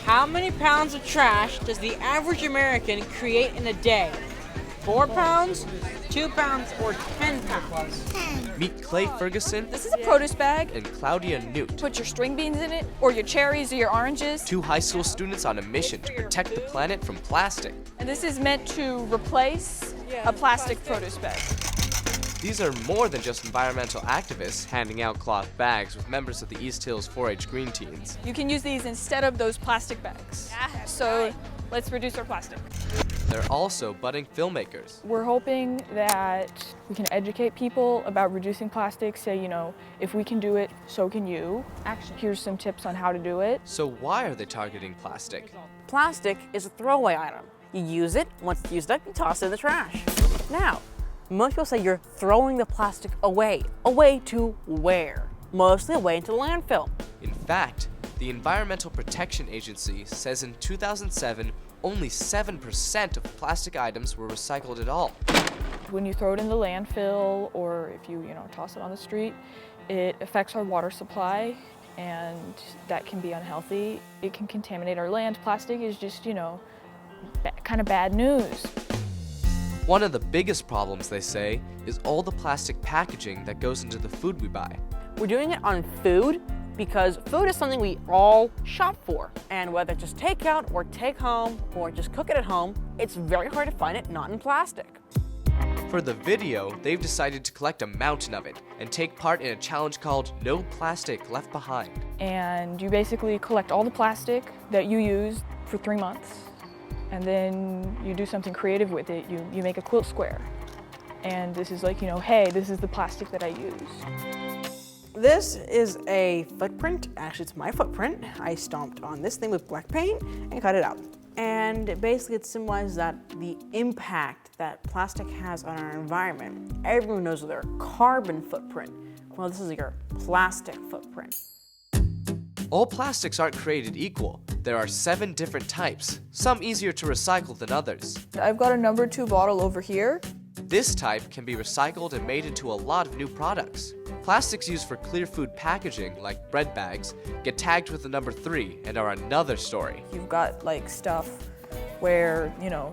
How many pounds of trash does the average American create in a day? 4 pounds, 2 pounds, or 10 pounds? Meet Clay Ferguson. This is a produce bag. And Claudia Newt. Put your string beans in it, or your cherries, or your oranges. 2 high school students on a mission to protect the planet from plastic. And this is meant to replace a plastic produce bag. These are more than just environmental activists handing out cloth bags with members of the East Hills 4-H Green Teens. You can use these instead of those plastic bags. So let's reduce our plastic. They're also budding filmmakers. We're hoping that we can educate people about reducing plastic, say, if we can do it, so can you. Here's some tips on how to do it. So why are they targeting plastic? Plastic is a throwaway item. You use it, once it's used up, you toss it in the trash. Now, most people say you're throwing the plastic away. Away to where? Mostly away into the landfill. In fact, the Environmental Protection Agency says in 2007, only 7% of plastic items were recycled at all. When you throw it in the landfill, or if you toss it on the street, it affects our water supply, and that can be unhealthy. It can contaminate our land. Plastic is just, kind of bad news. One of the biggest problems, they say, is all the plastic packaging that goes into the food we buy. We're doing it on food because food is something we all shop for. And whether it's just takeout or take home or just cook it at home, it's very hard to find it not in plastic. For the video, they've decided to collect a mountain of it and take part in a challenge called No Plastic Left Behind. And you basically collect all the plastic that you use for 3 months, and then you do something creative with it. You make a quilt square. And this is like, hey, this is the plastic that I use. This is a footprint. Actually, it's my footprint. I stomped on this thing with black paint and cut it out. And basically it symbolizes that the impact that plastic has on our environment. Everyone knows their carbon footprint. Well, this is your plastic footprint. All plastics aren't created equal. There are 7 different types, some easier to recycle than others. I've got a number 2 bottle over here. This type can be recycled and made into a lot of new products. Plastics used for clear food packaging, like bread bags, get tagged with the number 3 and are another story. You've got stuff where,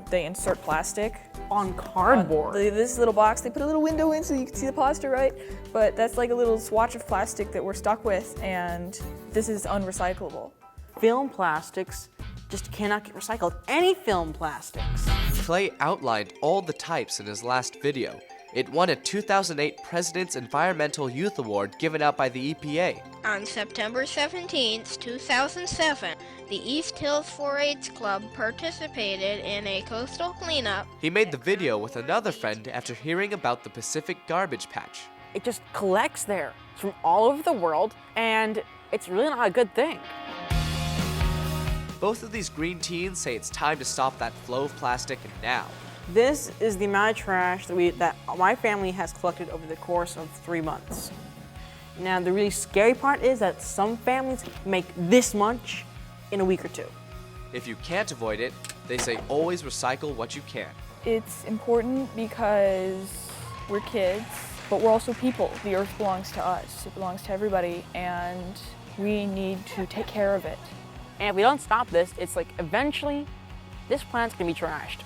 they insert plastic on cardboard. This little box, they put a little window in so you can see the pasta, right? But that's like a little swatch of plastic that we're stuck with, and this is unrecyclable. Film plastics just cannot get recycled. Any film plastics. Clay outlined all the types in his last video. It won a 2008 President's Environmental Youth Award given out by the EPA. On September 17, 2007, the East Hills 4-H Club participated in a coastal cleanup. He made the video with another friend after hearing about the Pacific Garbage Patch. It just collects there from all over the world, and it's really not a good thing. Both of these green teens say it's time to stop that flow of plastic now. This is the amount of trash that my family has collected over the course of 3 months. Now, the really scary part is that some families make this much in a week or 2. If you can't avoid it, they say always recycle what you can. It's important because we're kids, but we're also people. The earth belongs to us. It belongs to everybody, and we need to take care of it. And if we don't stop this, it's like eventually this planet's gonna be trashed.